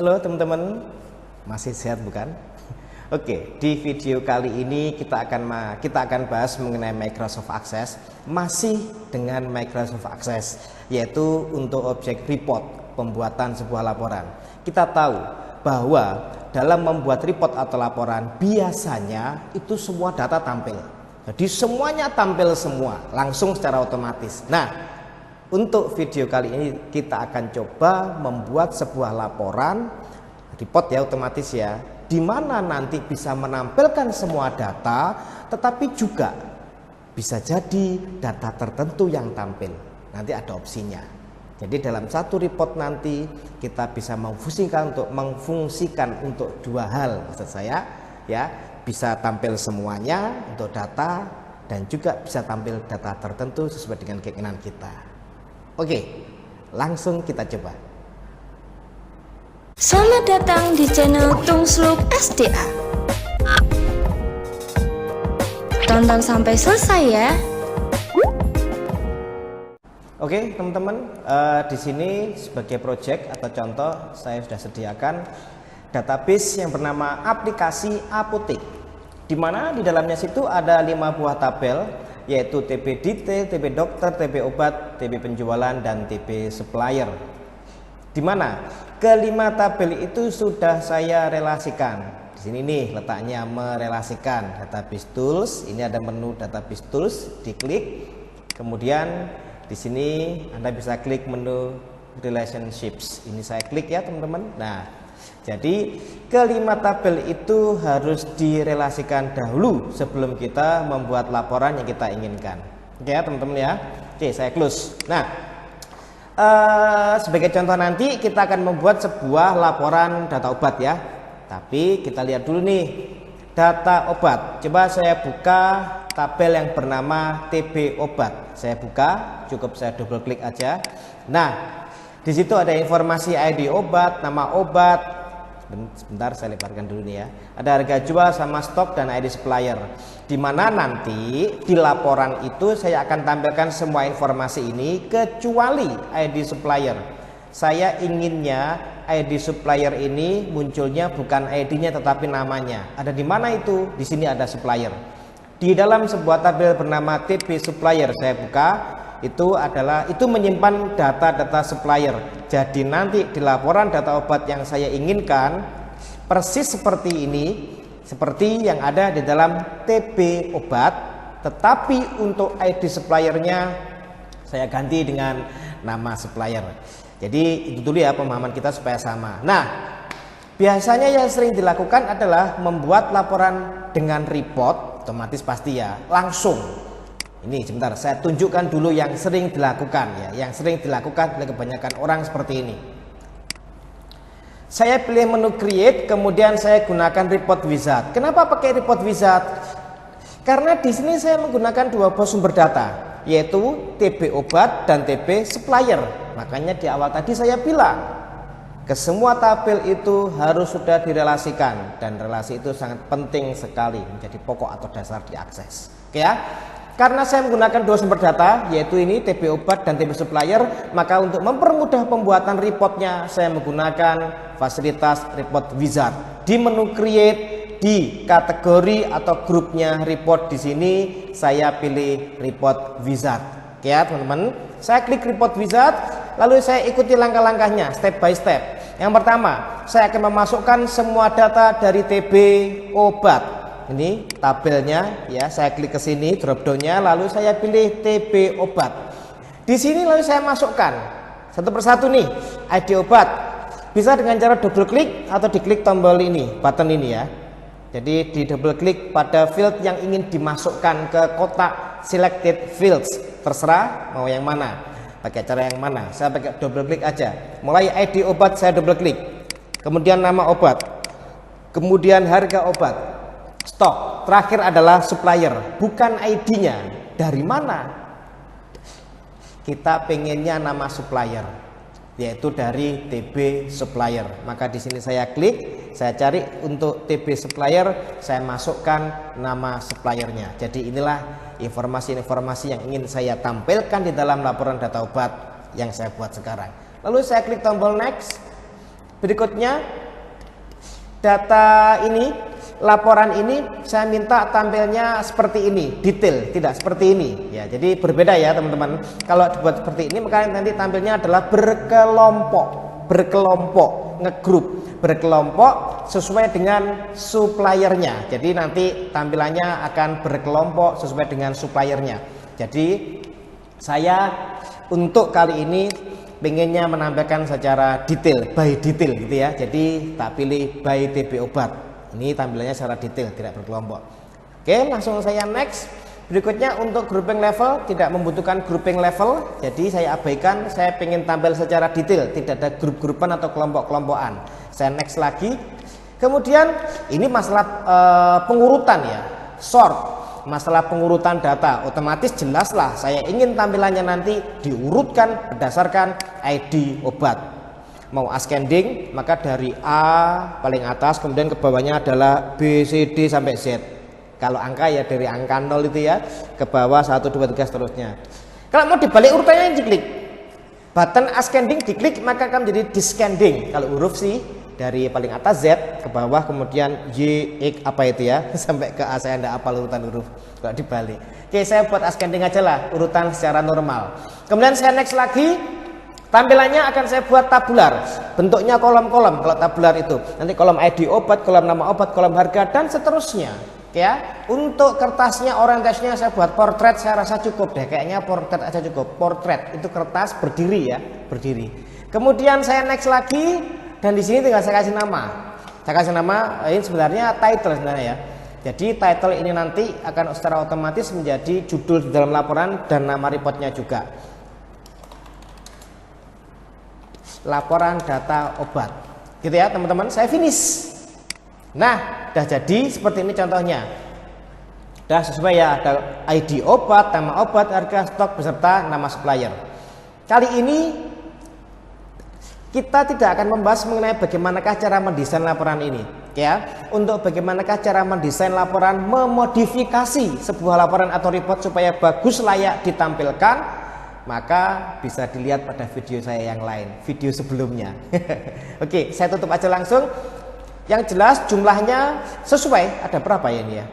Halo teman-teman, masih sehat bukan? Oke, di video kali ini kita akan bahas mengenai Microsoft Access, masih dengan Microsoft Access, yaitu untuk objek report, pembuatan sebuah laporan. Kita tahu bahwa dalam membuat report atau laporan biasanya itu semua data tampil. Jadi semuanya tampil semua, langsung secara otomatis. Nah, untuk video kali ini kita akan coba membuat sebuah laporan report ya, otomatis ya, di mana nanti bisa menampilkan semua data, tetapi juga bisa jadi data tertentu yang tampil. Nanti ada opsinya. Jadi dalam satu report nanti kita bisa memfungsikan untuk dua hal, maksud saya ya, bisa tampil semuanya untuk data dan juga bisa tampil data tertentu sesuai dengan keinginan kita. Oke, langsung kita coba. Selamat datang di channel Tungsluk SDA. Tonton sampai selesai ya. Oke, teman-teman, di sini sebagai project atau contoh saya sudah sediakan database yang bernama aplikasi apotek, di mana di dalamnya situ ada 5 buah tabel, yaitu TP detail, TP dokter, TP obat, TP penjualan, dan TP supplier. Di mana kelima tabel itu sudah saya relasikan. Di sini nih letaknya merelasikan database tools. Ini ada menu database tools, diklik. Kemudian di sini Anda bisa klik menu relationships. Ini saya klik ya, teman-teman. Nah, jadi kelima tabel itu harus direlasikan dahulu sebelum kita membuat laporan yang kita inginkan. Oke ya, teman-teman ya. Oke, saya close. Nah, sebagai contoh nanti kita akan membuat sebuah laporan data obat ya. Tapi kita lihat dulu nih data obat. Coba saya buka tabel yang bernama TB obat. Saya buka, cukup saya double klik aja. Nah, di situ ada informasi ID obat, nama obat. Sebentar saya lebarkan dulu nih ya. Ada harga jual sama stok dan ID supplier. Di mana nanti di laporan itu saya akan tampilkan semua informasi ini kecuali ID supplier. Saya inginnya ID supplier ini munculnya bukan ID-nya tetapi namanya. Ada di mana itu? Di sini ada supplier. Di dalam sebuah tabel bernama TP supplier saya buka. Itu menyimpan data-data supplier. Jadi nanti di laporan data obat yang saya inginkan persis seperti ini, seperti yang ada di dalam TB obat, tetapi untuk ID suppliernya saya ganti dengan nama supplier. Jadi itu dulu ya pemahaman kita supaya sama. Nah, biasanya yang sering dilakukan adalah membuat laporan dengan report, otomatis pasti ya langsung. Ini sebentar saya tunjukkan dulu yang sering dilakukan ya, yang sering dilakukan oleh kebanyakan orang seperti ini. Saya pilih menu create, kemudian saya gunakan report wizard. Kenapa pakai report wizard? Karena di sini saya menggunakan dua buah sumber data, yaitu TB obat dan TB supplier. Makanya di awal tadi saya bilang ke semua tabel itu harus sudah direlasikan, dan relasi itu sangat penting sekali, menjadi pokok atau dasar diakses. Oke ya. Karena saya menggunakan dua sumber data, yaitu ini TB obat dan TB supplier, maka untuk mempermudah pembuatan reportnya saya menggunakan fasilitas report wizard. Di menu create, di kategori atau grupnya report di sini saya pilih report wizard. Oke ya teman-teman, saya klik report wizard, lalu saya ikuti langkah-langkahnya step by step. Yang pertama, saya akan memasukkan semua data dari TB obat. Ini tabelnya ya, saya klik ke sini drop down-nya, lalu saya pilih TB obat. Di sini lalu saya masukkan satu persatu nih ID obat. Bisa dengan cara double klik atau diklik tombol ini, button ini ya. Jadi di double klik pada field yang ingin dimasukkan ke kotak selected fields, terserah mau yang mana, pakai cara yang mana. Saya pakai double klik aja. Mulai ID obat saya double klik, kemudian nama obat, kemudian harga obat, stok, terakhir adalah supplier, bukan ID-nya. Dari mana? Kita pengennya nama supplier, yaitu dari TB supplier. Maka di sini saya klik, saya cari untuk TB supplier, saya masukkan nama suppliernya. Jadi inilah informasi-informasi yang ingin saya tampilkan di dalam laporan data obat yang saya buat sekarang. Lalu saya klik tombol next. Berikutnya data ini, laporan ini saya minta tampilnya seperti ini, detail, tidak seperti ini ya. Jadi berbeda ya teman-teman. Kalau dibuat seperti ini maka nanti tampilnya adalah berkelompok, ngegroup, berkelompok sesuai dengan suppliernya. Jadi nanti tampilannya akan berkelompok sesuai dengan suppliernya. Jadi saya untuk kali ini pengennya menampilkan secara detail, by detail gitu ya. Jadi tak pilih by TB obat. Ini tampilannya secara detail, tidak berkelompok. Oke, langsung saya next. Berikutnya untuk grouping level, tidak membutuhkan grouping level. Jadi saya abaikan, saya pengen tampil secara detail, tidak ada grup-grupan atau kelompok-kelompokan. Saya next lagi. Kemudian ini masalah pengurutan ya, sort. Masalah pengurutan data, otomatis jelaslah saya ingin tampilannya nanti diurutkan berdasarkan ID obat. Mau ascending maka dari A paling atas kemudian ke bawahnya adalah B, C, D sampai Z. Kalau angka ya dari angka 0 itu ya ke bawah 1, 2, 3 seterusnya. Kalau mau dibalik urutannya diklik button ascending, diklik maka akan menjadi descending. Kalau huruf C dari paling atas Z ke bawah kemudian Y, X apa itu ya sampai ke A, saya tidak hafal urutan huruf kalau dibalik. Oke, saya buat ascending aja lah, urutan secara normal. Kemudian saya next lagi, tampilannya akan saya buat tabular, bentuknya kolom-kolom. Kalau tabular itu nanti kolom ID obat, kolom nama obat, kolom harga dan seterusnya ya. Untuk kertasnya orientasinya saya buat portrait, saya rasa cukup deh, kayaknya portrait aja cukup. Portrait itu kertas berdiri ya, berdiri. Kemudian saya next lagi. Dan di sini tinggal saya kasih nama. Saya kasih nama ini sebenarnya title sebenarnya ya. Jadi title ini nanti akan secara otomatis menjadi judul di dalam laporan dan nama reportnya juga. Laporan data obat. Gitu ya teman-teman. Saya finish. Nah, udah jadi seperti ini contohnya. Udah sesuai ya, ada ID obat, nama obat, harga stok beserta nama supplier. Kali ini kita tidak akan membahas mengenai bagaimanakah cara mendesain laporan ini ya. Untuk bagaimanakah cara mendesain laporan, memodifikasi sebuah laporan atau report supaya bagus layak ditampilkan, maka bisa dilihat pada video saya yang lain, video sebelumnya. Oke, saya tutup aja langsung. Yang jelas jumlahnya sesuai, ada berapa ya ini ya?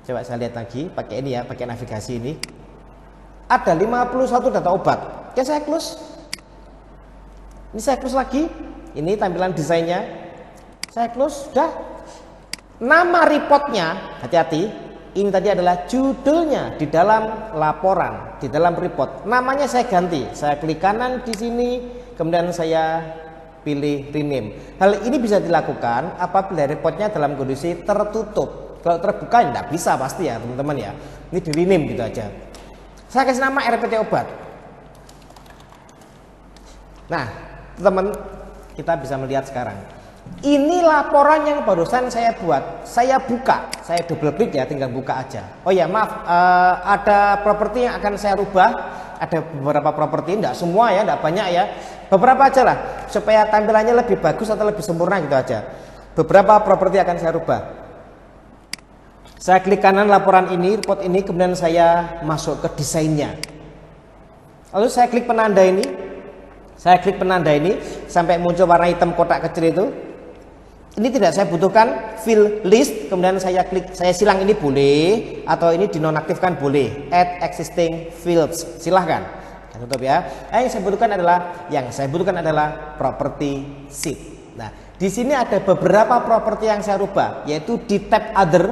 Coba saya lihat lagi pakai ini ya, pakai navigasi ini. Ada 51 data obat. Ya saya close. Ini saya close lagi. Ini tampilan desainnya. Saya close, sudah. Nama reportnya, hati-hati. Ini tadi adalah judulnya di dalam laporan, di dalam report. Namanya saya ganti. Saya klik kanan di sini, kemudian saya pilih rename. Hal ini bisa dilakukan apabila reportnya dalam kondisi tertutup. Kalau terbuka tidak bisa pasti ya teman-teman ya. Ini di rename gitu aja. Saya kasih nama RPT obat. Nah, teman, kita bisa melihat sekarang. Ini laporan yang barusan saya buat. Saya buka, saya double klik ya, tinggal buka aja. Oh ya, maaf, ada properti yang akan saya rubah. Ada beberapa properti, tidak semua ya, tidak banyak ya. Beberapa aja lah, supaya tampilannya lebih bagus atau lebih sempurna gitu aja. Beberapa properti akan saya rubah. Saya klik kanan laporan ini, report ini, kemudian saya masuk ke desainnya. Lalu saya klik penanda ini. Saya klik penanda ini sampai muncul warna hitam kotak kecil itu. Ini tidak saya butuhkan, fill list, kemudian saya klik, saya silang ini boleh atau ini dinonaktifkan boleh. Add existing fields, silahkan. Saya tutup ya. Yang saya butuhkan adalah property sheet. Nah, di sini ada beberapa properti yang saya rubah, yaitu di tab other,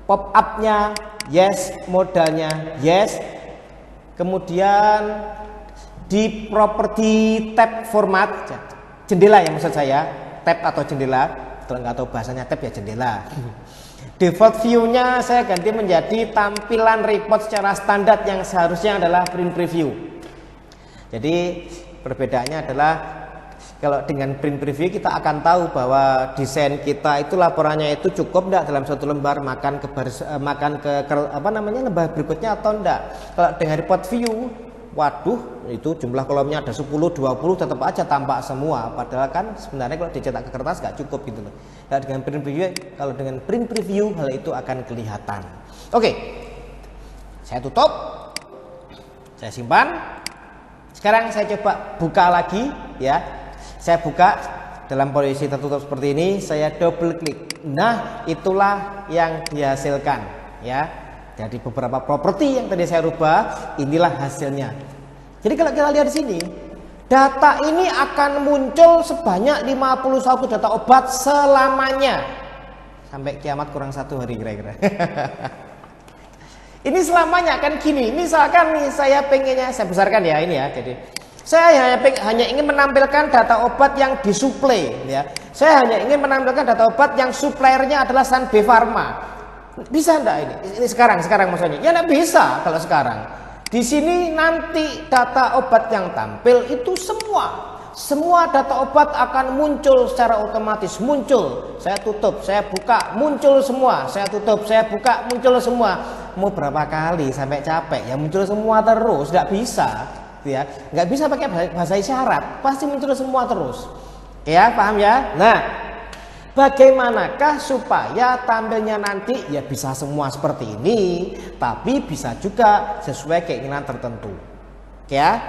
pop up-nya yes, modalnya yes. Kemudian di properti tab format, jendela ya maksud saya, tab atau jendela, kalau nggak tahu bahasanya tab ya jendela. Default view-nya saya ganti menjadi tampilan report secara standar yang seharusnya adalah print preview. Jadi perbedaannya adalah kalau dengan print preview kita akan tahu bahwa desain kita itu laporannya itu cukup enggak dalam satu lembar, makan ke lembar berikutnya atau enggak. Kalau dengan report view, waduh, itu jumlah kolomnya ada 10, 20 tetap aja tampak semua. Padahal kan sebenarnya kalau dicetak ke kertas nggak cukup gitu loh. Nah, dengan print preview, kalau dengan print preview hal itu akan kelihatan. Oke, saya tutup, saya simpan. Sekarang saya coba buka lagi ya. Saya buka dalam posisi tertutup seperti ini, saya double klik. Nah, itulah yang dihasilkan ya. Jadi beberapa properti yang tadi saya rubah, inilah hasilnya. Jadi kalau kita lihat di sini, data ini akan muncul sebanyak 51 data obat selamanya. Sampai kiamat kurang 1 hari kira-kira. Ini selamanya kan gini. Misalkan nih saya pengennya, saya besarkan ya ini ya. Jadi saya hanya ingin menampilkan data obat yang disuplai ya. Saya hanya ingin menampilkan data obat yang suppliernya adalah Sanbe Pharma. Bisa enggak ini? Ini sekarang maksudnya. Ya enggak bisa kalau sekarang. Di sini nanti data obat yang tampil itu semua data obat akan muncul secara otomatis. Muncul, saya tutup, saya buka, muncul semua. Saya tutup, saya buka, muncul semua. Mau berapa kali sampai capek ya, muncul semua terus. Nggak bisa ya, nggak bisa pakai bahasa isyarat, pasti muncul semua terus ya, paham ya? Nah, bagaimanakah supaya tampilnya nanti ya bisa semua seperti ini, tapi bisa juga sesuai keinginan tertentu ya.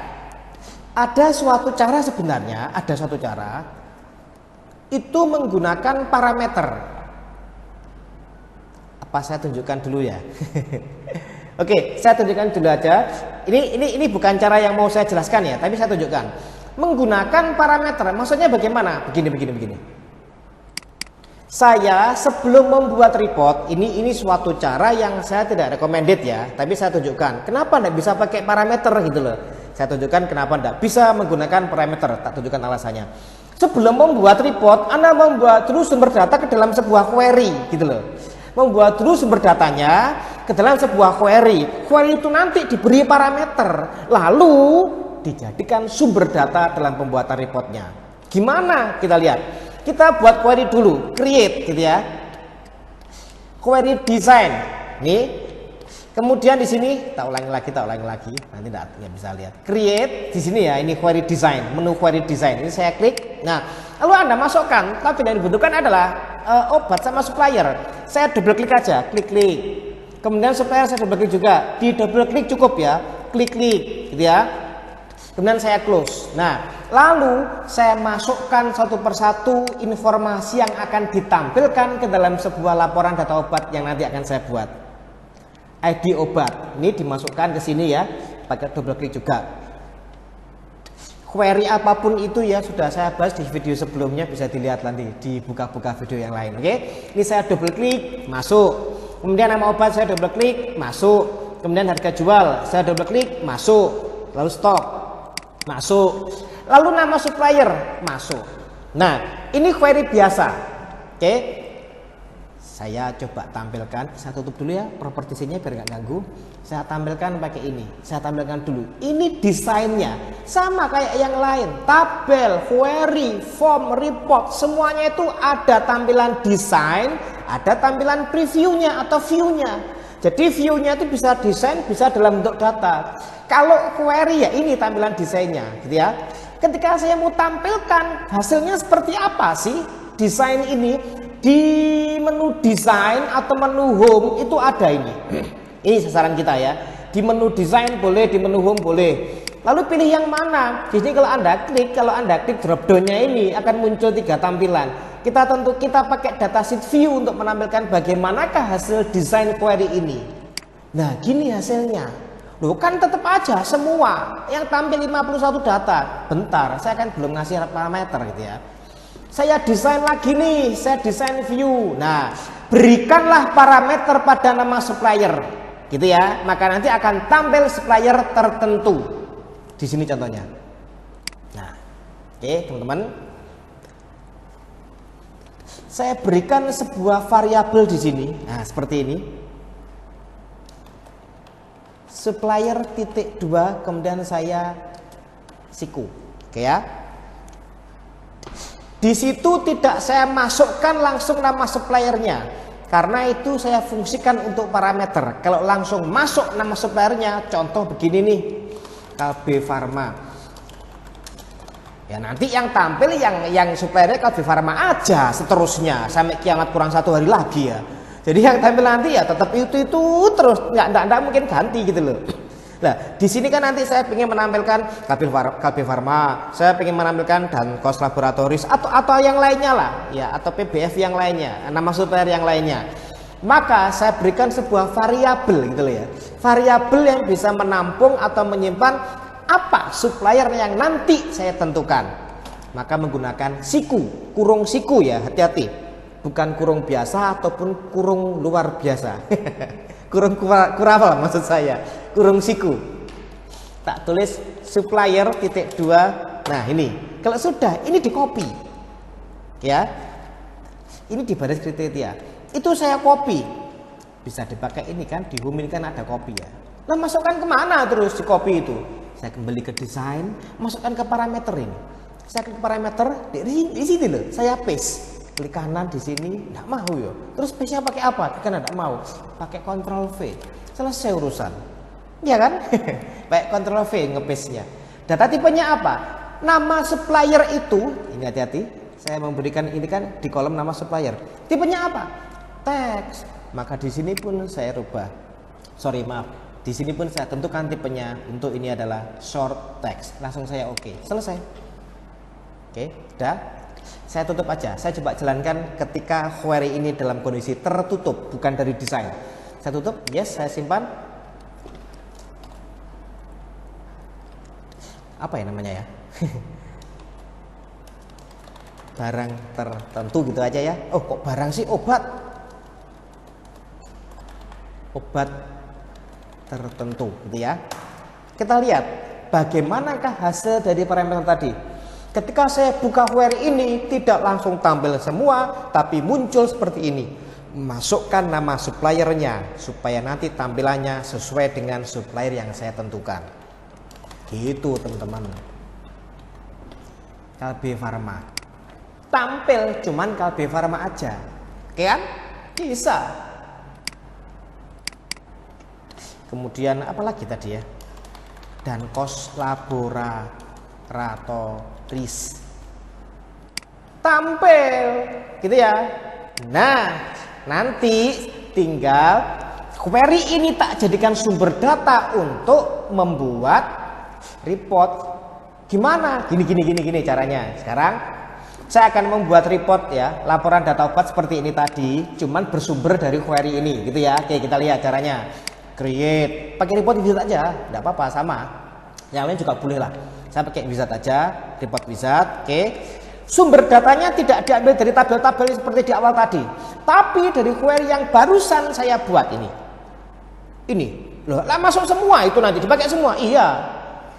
Ada suatu cara sebenarnya, ada suatu cara itu menggunakan parameter. Apa saya tunjukkan dulu ya? Oke, saya tunjukkan dulu aja. Ini bukan cara yang mau saya jelaskan ya, tapi saya tunjukkan. Menggunakan parameter, maksudnya bagaimana? Begini. Saya sebelum membuat report, ini suatu cara yang saya tidak recommended ya, tapi saya tunjukkan. Kenapa tidak bisa pakai parameter gitu loh? Saya tunjukkan kenapa tidak bisa menggunakan parameter. Tak tunjukkan alasannya. Sebelum membuat report, Anda membuat dulu sumber data ke dalam sebuah query gitu loh. Membuat dulu sumber datanya ke dalam sebuah query. Query itu nanti diberi parameter, lalu dijadikan sumber data dalam pembuatan reportnya. Gimana? Kita lihat. Kita buat query dulu, create gitu ya. Query design. Nih. Kemudian di sini tak ulangi lagi. Nanti nggak bisa lihat. Create di sini ya, ini query design, menu query design. Ini saya klik. Nah, lalu Anda masukkan, tapi yang dibutuhkan adalah obat sama supplier. Saya double klik aja, klik. Kemudian supplier saya double klik juga. Di double klik cukup ya, klik gitu ya. Kemudian saya close. Nah, lalu saya masukkan satu persatu informasi yang akan ditampilkan ke dalam sebuah laporan data obat yang nanti akan saya buat. ID obat ini dimasukkan ke sini ya, pakai double klik juga. Query apapun itu ya sudah saya bahas di video sebelumnya, bisa dilihat nanti di buka-buka video yang lain. Oke, ini saya double klik masuk. Kemudian nama obat saya double klik masuk. Kemudian harga jual saya double klik masuk. Lalu stok masuk. Lalu nama supplier masuk. Nah, ini query biasa. Oke. Saya coba tampilkan, saya tutup dulu ya propertiesnya biar nggak ganggu. Saya tampilkan pakai ini, saya tampilkan dulu. Ini desainnya sama kayak yang lain, tabel, query, form, report, semuanya itu ada tampilan desain, ada tampilan previewnya atau viewnya. Jadi viewnya itu bisa desain, bisa dalam bentuk data. Kalau query ya ini tampilan desainnya, gitu ya. Ketika saya mau tampilkan hasilnya seperti apa sih desain ini? Di menu desain atau menu home itu ada ini. Ini sasaran kita ya. Di menu desain boleh, di menu home boleh. Lalu pilih yang mana? Jadi kalau Anda klik drop down-nya ini akan muncul 3 tampilan. Kita pakai datasheet view untuk menampilkan bagaimanakah hasil desain query ini. Nah, gini hasilnya. Loh, kan tetap aja semua yang tampil 51 data. Bentar, saya kan belum ngasih parameter gitu ya. Saya desain lagi nih, saya desain view. Nah, berikanlah parameter pada nama supplier, gitu ya. Maka nanti akan tampil supplier tertentu. Di sini contohnya. Nah, oke teman-teman. Saya berikan sebuah variabel di sini. Nah, seperti ini. Supplier titik 2, kemudian saya siku, oke ya. Di situ tidak saya masukkan langsung nama suppliernya, karena itu saya fungsikan untuk parameter. Kalau langsung masuk nama suppliernya, contoh begini nih, Kalbe Pharma. Ya nanti yang tampil yang suppliernya Kalbe Pharma aja, seterusnya sampai kiamat kurang 1 hari lagi ya. Jadi yang tampil nanti ya tetap itu terus, nggak mungkin ganti gitu loh. Nah, di sini kan nanti saya ingin menampilkan Kalbe Farma, saya ingin menampilkan Dankos Laboratoris atau yang lainnya lah, ya, atau PBF yang lainnya, nama supplier yang lainnya. Maka saya berikan sebuah variabel gitu loh ya. Variabel yang bisa menampung atau menyimpan apa supplier yang nanti saya tentukan. Maka menggunakan siku, kurung siku ya, hati-hati. Bukan kurung biasa ataupun kurung luar biasa. Kurung kurawal maksud saya, kurung siku. Tak tulis supplier titik 2. Nah ini, kalau sudah ini di copy, ya, ini di baris kriteria. Itu saya copy, bisa dipakai ini kan, di home ini kan ada copy ya. Nah masukkan kemana terus di copy itu? Saya kembali ke desain, masukkan ke parameter ini. Saya ke parameter di sini loh, saya paste. Klik kanan di sini, enggak mau ya. Terus paste-nya pakai apa? Klik kanan enggak mau. Pakai Ctrl V. Selesai urusan. Iya kan? Pakai Ctrl V nge-paste-nya. Data tipenya apa? Nama supplier itu, ini hati-hati. Saya memberikan ini kan di kolom nama supplier. Tipenya apa? Teks. Maka di sini pun saya rubah. Sorry, maaf. Di sini pun saya tentukan tipenya untuk ini adalah short text. Langsung saya oke. Selesai. Oke, udah. Saya tutup aja. Saya coba jalankan ketika query ini dalam kondisi tertutup, bukan dari desain. Saya tutup, yes, saya simpan. Apa ya namanya ya? Barang tertentu gitu aja ya. Oh, kok barang sih? Obat. Obat tertentu gitu ya. Kita lihat bagaimanakah hasil dari parameter tadi. Ketika saya buka query ini tidak langsung tampil semua, tapi muncul seperti ini. Masukkan nama suppliernya supaya nanti tampilannya sesuai dengan supplier yang saya tentukan. Gitu teman-teman. Kalbe Farma. Tampil cuman Kalbe Farma aja. Oke kan? Bisa. Kemudian apa lagi tadi ya? Dankos Laboratoris. Tampil gitu ya. Nah, nanti tinggal query ini tak jadikan sumber data untuk membuat report. Gimana? Gini caranya. Sekarang saya akan membuat report ya, laporan data obat seperti ini tadi, cuman bersumber dari query ini gitu ya. Oke, kita lihat caranya. Create, pakai report wizard aja, tidak apa-apa, sama. Yang lain juga boleh lah. Saya pakai wizard aja, report wizard. Oke. Sumber datanya tidak diambil dari tabel-tabel seperti di awal tadi, tapi dari query yang barusan saya buat ini. Ini, loh, lah masuk semua itu nanti dipakai semua. Iya,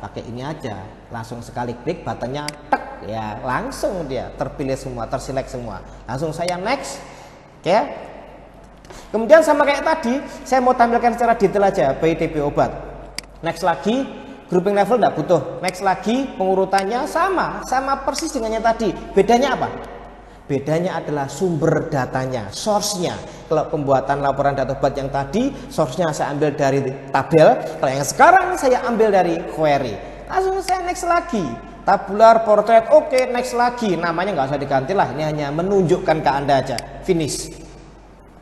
pakai ini aja, langsung sekali klik buttonnya, tek, ya langsung dia terpilih semua, terselect semua. Langsung saya next, oke. Kemudian sama kayak tadi, saya mau tampilkan secara detail aja by TP obat. Next lagi. Grouping level tidak butuh. Next lagi, pengurutannya sama persis dengan yang tadi. Bedanya apa? Bedanya adalah sumber datanya, source-nya. Kalau pembuatan laporan data obat yang tadi, source-nya saya ambil dari tabel. Kalau yang sekarang saya ambil dari query. Langsung saya next lagi. Tabular, portrait, oke, next lagi. Namanya nggak usah diganti lah. Ini hanya menunjukkan ke Anda aja. Finish.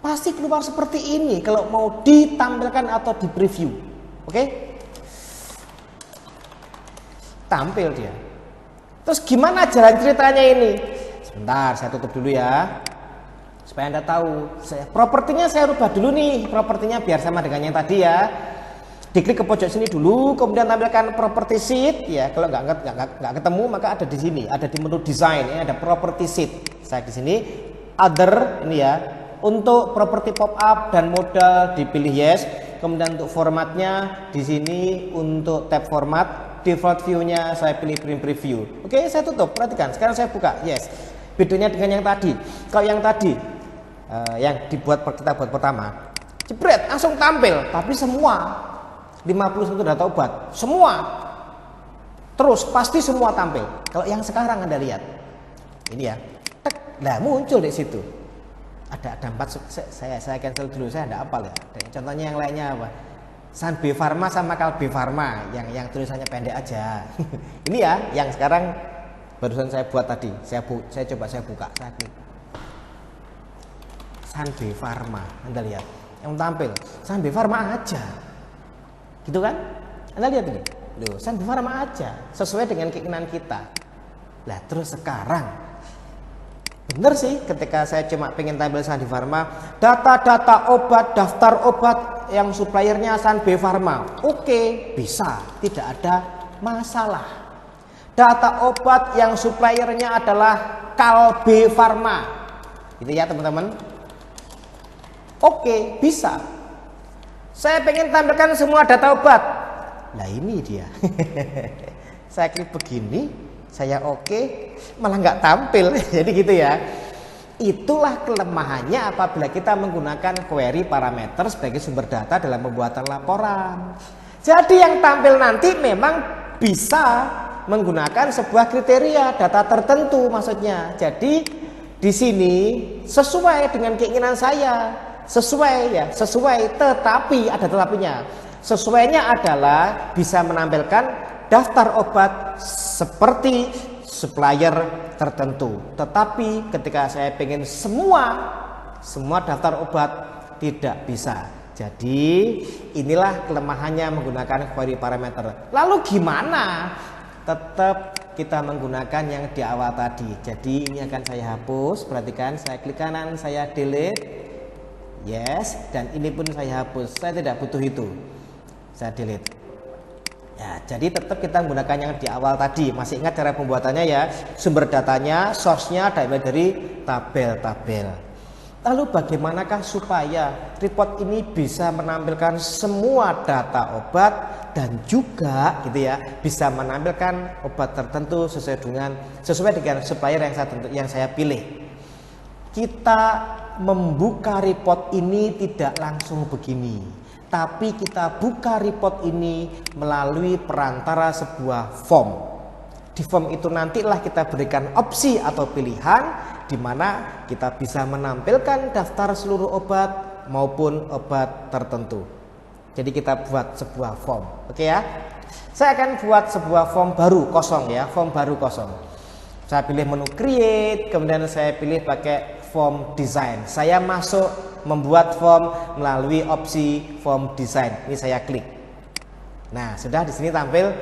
Pasti keluar seperti ini kalau mau ditampilkan atau di preview. Oke? Tampil dia. Terus gimana jalan ceritanya ini? Sebentar, saya tutup dulu ya, supaya Anda tahu. Propertinya saya rubah dulu nih, propertinya biar sama dengan yang tadi ya. Diklik ke pojok sini dulu, kemudian tampilkan property sheet ya. Kalau nggak ketemu maka ada di sini, ada di menu design ya, ada property sheet. Saya di sini other ini ya. Untuk properti pop up dan modal dipilih yes. Kemudian untuk formatnya di sini untuk tab format. Default view-nya saya pilih print preview. Oke, saya tutup. Perhatikan. Sekarang saya buka. Yes. Bedanya dengan yang tadi. Kalau yang tadi yang kita buat pertama, jebret langsung tampil. Tapi semua 51 data obat, semua terus pasti semua tampil. Kalau yang sekarang Anda lihat, ini ya, tek, nah muncul di situ. Ada 4. Saya cancel dulu. Saya tidak hafal ya. Contohnya yang lainnya apa? Sanbe Farma sama Kalbe Farma yang tulisannya pendek aja. Ini ya yang sekarang barusan saya buat tadi. Saya coba saya buka. Saya klik Sanbe Farma. Anda lihat yang tampil Sanbe Farma aja. Gitu kan? Anda lihat ini, loh, Sun Pharma aja sesuai dengan keinginan kita. Lah terus sekarang, bener sih ketika saya cuma pengen tampil Sun Pharma, data-data obat, daftar obat yang suppliernya Sun B Pharma, oke, bisa, tidak ada masalah. Data obat yang suppliernya adalah Kalbe Pharma, gitu ya teman-teman. Oke, bisa. Saya pengen tampilkan semua data obat. Nah ini dia. Saya klik begini, saya oke, malah nggak tampil. Jadi gitu ya. Itulah kelemahannya apabila kita menggunakan query parameter sebagai sumber data dalam pembuatan laporan. Jadi yang tampil nanti memang bisa menggunakan sebuah kriteria data tertentu maksudnya. Jadi di sini sesuai dengan keinginan saya, sesuai, tetapi ada tetapinya. Sesuainya adalah bisa menampilkan daftar obat seperti supplier tertentu. Tetapi ketika saya pengen semua daftar obat tidak bisa. Jadi inilah kelemahannya menggunakan query parameter. Lalu gimana? Tetap kita menggunakan yang di awal tadi. Jadi ini akan saya hapus. Perhatikan, saya klik kanan, saya delete. Yes, dan ini pun saya hapus. Saya tidak butuh itu. Saya delete. Ya, jadi tetap kita menggunakan yang di awal tadi. Masih ingat cara pembuatannya ya? Sumber datanya, source-nya dari tabel-tabel. Lalu bagaimanakah supaya report ini bisa menampilkan semua data obat dan juga gitu ya, bisa menampilkan obat tertentu sesuai dengan supplier yang saya pilih. Kita membuka report ini tidak langsung begini, tapi kita buka report ini melalui perantara sebuah form. Di form itu nantilah kita berikan opsi atau pilihan di mana kita bisa menampilkan daftar seluruh obat maupun obat tertentu. Jadi kita buat sebuah form, oke ya? Saya akan buat sebuah form baru kosong ya, form baru kosong. Saya pilih menu create, kemudian saya pilih pakai form design. Saya masuk membuat form melalui opsi form design. Ini saya klik. Nah, sudah di sini tampil.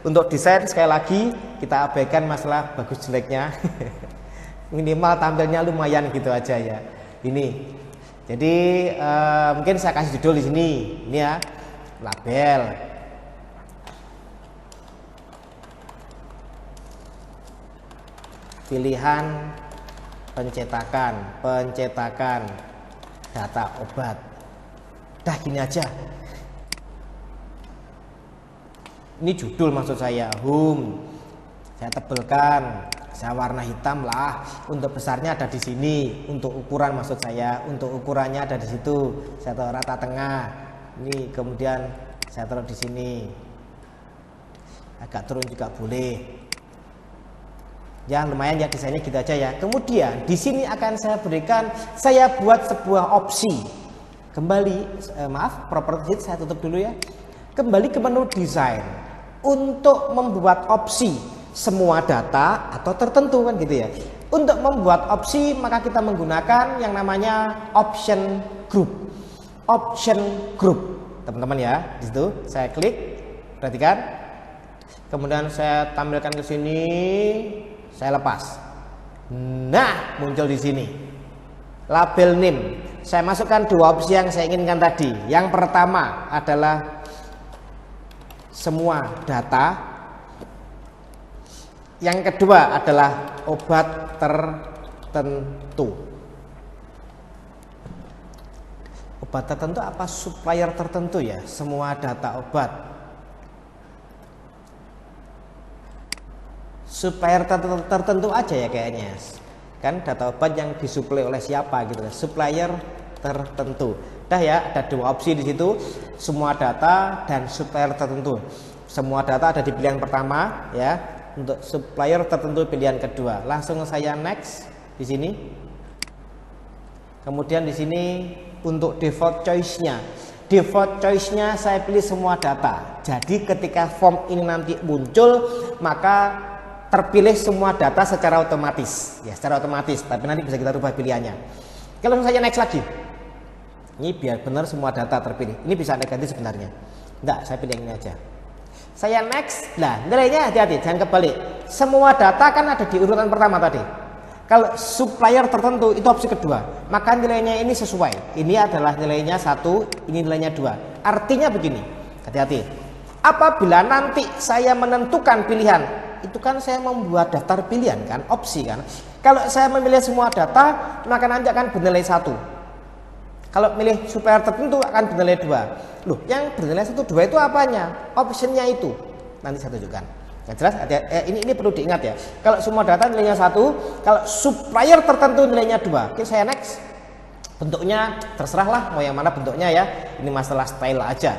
Untuk desain sekali lagi kita abaikan masalah bagus jeleknya. Minimal tampilnya lumayan gitu aja ya. Ini. Jadi mungkin saya kasih judul di sini. Ini ya, label. Pilihan pencetakan data obat. Dah gini aja. Ini judul maksud saya, home. Saya tebelkan, saya warna hitam lah. Untuk besarnya ada di sini, untuk ukuran maksud saya, untuk ukurannya ada di situ. Saya taruh rata tengah. Ini kemudian saya taruh di sini. Agak turun juga boleh. Ya lumayan ya, desainnya gitu aja ya. Kemudian di sini akan saya buat sebuah opsi. Kembali, property saya tutup dulu ya. Kembali ke menu desain untuk membuat opsi semua data atau tertentu kan gitu ya. Untuk membuat opsi maka kita menggunakan yang namanya option group. Option group, teman-teman ya. Di situ saya klik, perhatikan. Kemudian saya tampilkan ke sini, saya lepas. Nah, muncul di sini. Label name. Saya masukkan dua opsi yang saya inginkan tadi. Yang pertama adalah semua data. Yang kedua adalah obat tertentu. Obat tertentu apa? Supplier tertentu ya. Semua data obat. Supplier tertentu aja ya kayaknya. Kan data obat yang disuplai oleh siapa gitu. Supplier tertentu. Dah ya, ada dua opsi di situ, semua data dan supplier tertentu. Semua data ada di pilihan pertama ya, untuk supplier tertentu pilihan kedua. Langsung saya next di sini. Kemudian di sini untuk default choice-nya. Default choice-nya saya pilih semua data. Jadi ketika form ini nanti muncul, maka terpilih semua data secara otomatis. Ya, secara otomatis, tapi nanti bisa kita rubah pilihannya. Kalau saya next lagi. Ini biar benar semua data terpilih. Ini bisa negatif sebenarnya. Enggak, saya pilih yang ini aja. Saya next. Nah, nilainya hati-hati, jangan kebalik. Semua data kan ada di urutan pertama tadi. Kalau supplier tertentu itu opsi kedua, maka nilainya ini sesuai. Ini adalah nilainya 1, ini nilainya 2. Artinya begini, hati-hati. Apabila nanti saya menentukan pilihan, itu kan saya membuat daftar pilihan kan, opsi kan. Kalau saya memilih semua data, maka nanti akan bernilai 1. Kalau milih supplier tertentu akan bernilai 2. Loh, yang bernilai 1, 2 itu apanya? Optionnya itu. Nanti saya tunjukkan. Yang jelas, ini perlu diingat ya. Kalau semua data nilainya 1, kalau supplier tertentu nilainya 2. Oke, saya next. Bentuknya terserah lah mau yang mana bentuknya ya. Ini masalah style aja.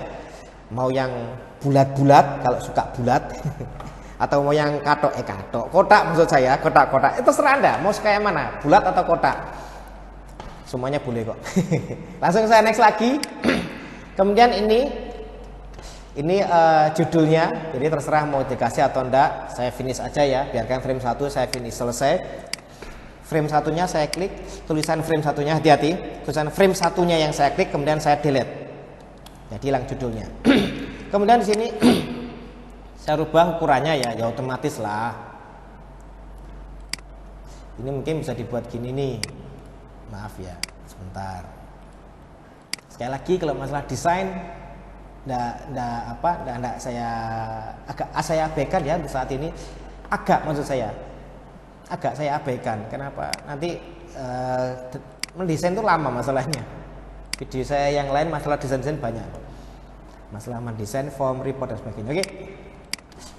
Mau yang bulat-bulat kalau suka bulat atau mau yang kotak maksud saya, kotak-kotak. Itu terserah Anda, mau suka yang mana? Bulat atau kotak? Semuanya boleh kok. Langsung saya next lagi. Kemudian ini judulnya, jadi terserah mau dikasih atau enggak. Saya finish aja ya, biarkan frame 1 saya finish selesai. Frame satunya saya klik, tulisan frame satunya hati-hati, tulisan frame satunya yang saya klik, kemudian saya delete. Jadi hilang judulnya. Kemudian di sini saya rubah ukurannya ya otomatis lah. Ini mungkin bisa dibuat gini nih. Maaf ya, sebentar. Sekali lagi kalau masalah desain enggak saya abaikan ya untuk saat ini. Maksud saya agak saya abaikan. Kenapa? Nanti mendesain itu lama masalahnya. Video saya yang lain masalah desain banyak. Masalah mendesain form, report dan sebagainya. Oke.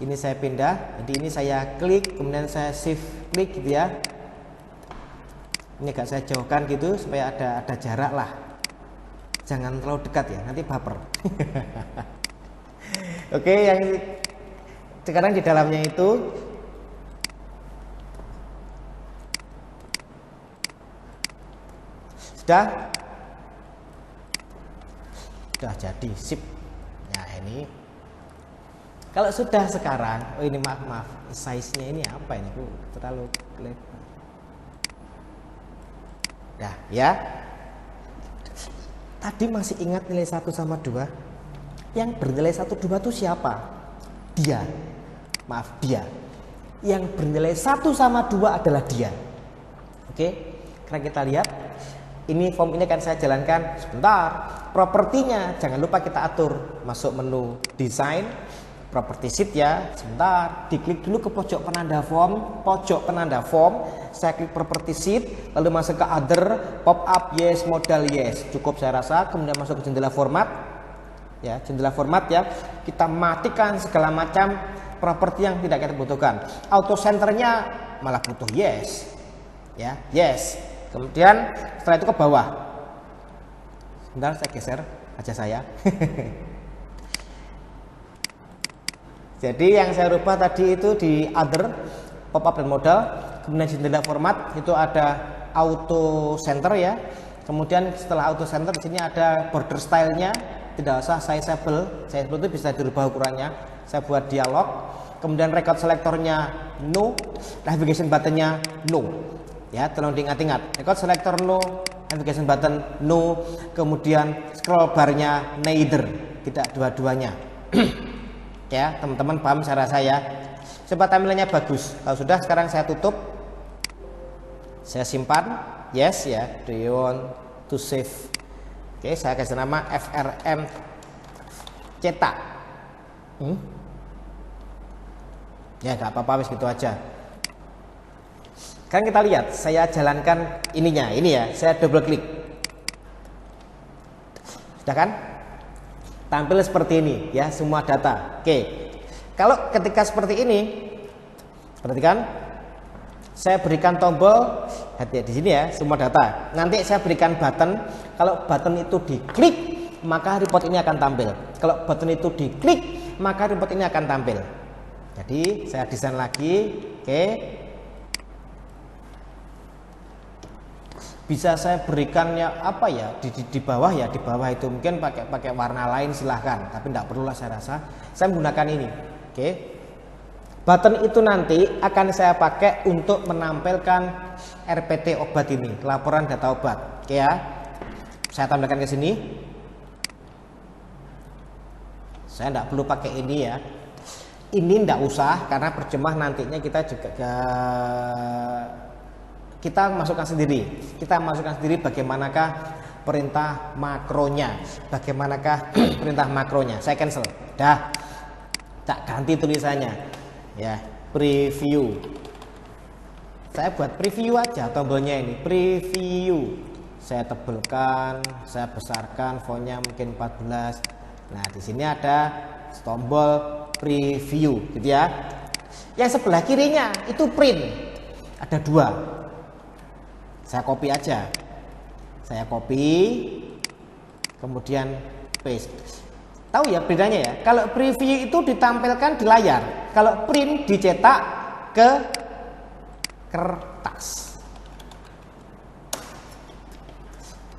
Ini saya pindah. Jadi ini saya klik, kemudian saya shift klik gitu ya. Ini agak saya jauhkan gitu supaya ada jarak lah. Jangan terlalu dekat ya, nanti baper. Oke, yang sekarang di dalamnya itu sudah jadi sip. Nah ini kalau sudah sekarang, ini maaf size-nya ini apa ini? Terlalu lebar. Nah ya, tadi masih ingat nilai 1 sama 2? Yang bernilai 1, 2 itu siapa? Dia. Yang bernilai 1 sama 2 adalah dia. Oke, sekarang kita lihat. Ini form ini akan saya jalankan sebentar. Propertinya jangan lupa kita atur. Masuk menu desain, properti sheet ya. Sebentar, diklik dulu ke pojok penanda form, saya klik properti sheet, lalu masuk ke other, pop up yes, modal yes. Cukup saya rasa. Kemudian masuk ke jendela format. Ya, jendela format ya. Kita matikan segala macam properti yang tidak kita butuhkan. Auto centernya malah butuh yes. Ya, yes. Kemudian setelah itu ke bawah. Sebentar saya geser aja saya. Jadi yang saya rubah tadi itu di other, pop up dan modal. Kemudian jendela format itu ada auto center ya. Kemudian setelah auto center di sini ada border stylenya, tidak usah sizable. Sizable itu bisa dirubah ukurannya. Saya buat dialog. Kemudian record selectornya no, navigation buttonnya no. Ya, tolong diingat-ingat. Record selector no, navigation button no, kemudian scroll barnya neither, tidak dua-duanya. Ya, teman-teman paham cara saya. Coba tampilannya bagus. Kalau sudah, sekarang saya tutup. Saya simpan. Yes ya. Do you want to save? Oke, saya kasih nama FRM cetak. Ya, nggak apa-apa, wis gitu aja. Kan kita lihat, saya jalankan ininya, ini ya, saya double klik. Sudah kan? Tampil seperti ini ya, semua data. Oke. Kalau ketika seperti ini, perhatikan, saya berikan tombol, hati di sini ya, semua data. Nanti saya berikan button, kalau button itu diklik, maka report ini akan tampil. Kalau button itu diklik, maka report ini akan tampil. Jadi saya desain lagi, oke. Bisa saya berikannya apa ya di bawah ya, di bawah itu mungkin pakai warna lain silahkan, tapi tidak perlulah saya rasa. Saya menggunakan ini, oke. Button itu nanti akan saya pakai untuk menampilkan RPT obat ini, laporan data obat, oke ya. Saya tampilkan ke sini. Saya tidak perlu pakai ini ya. Ini ndak usah karena percuma nantinya kita juga kita masukkan sendiri. Kita masukkan sendiri bagaimanakah perintah makronya. Bagaimanakah perintah makronya. Saya cancel. Dah. Tak ganti tulisannya. Ya, preview. Saya buat preview aja tombolnya ini. Preview. Saya tebelkan, saya besarkan fontnya mungkin 14. Nah, di sini ada tombol preview gitu ya. Yang sebelah kirinya itu print. Ada 2. Saya copy aja. Saya copy kemudian paste. Tahu ya bedanya ya? Kalau preview itu ditampilkan di layar, kalau print dicetak ke kertas.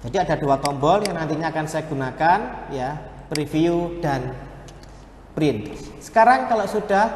Jadi ada 2 tombol yang nantinya akan saya gunakan ya, preview dan print. Sekarang kalau sudah,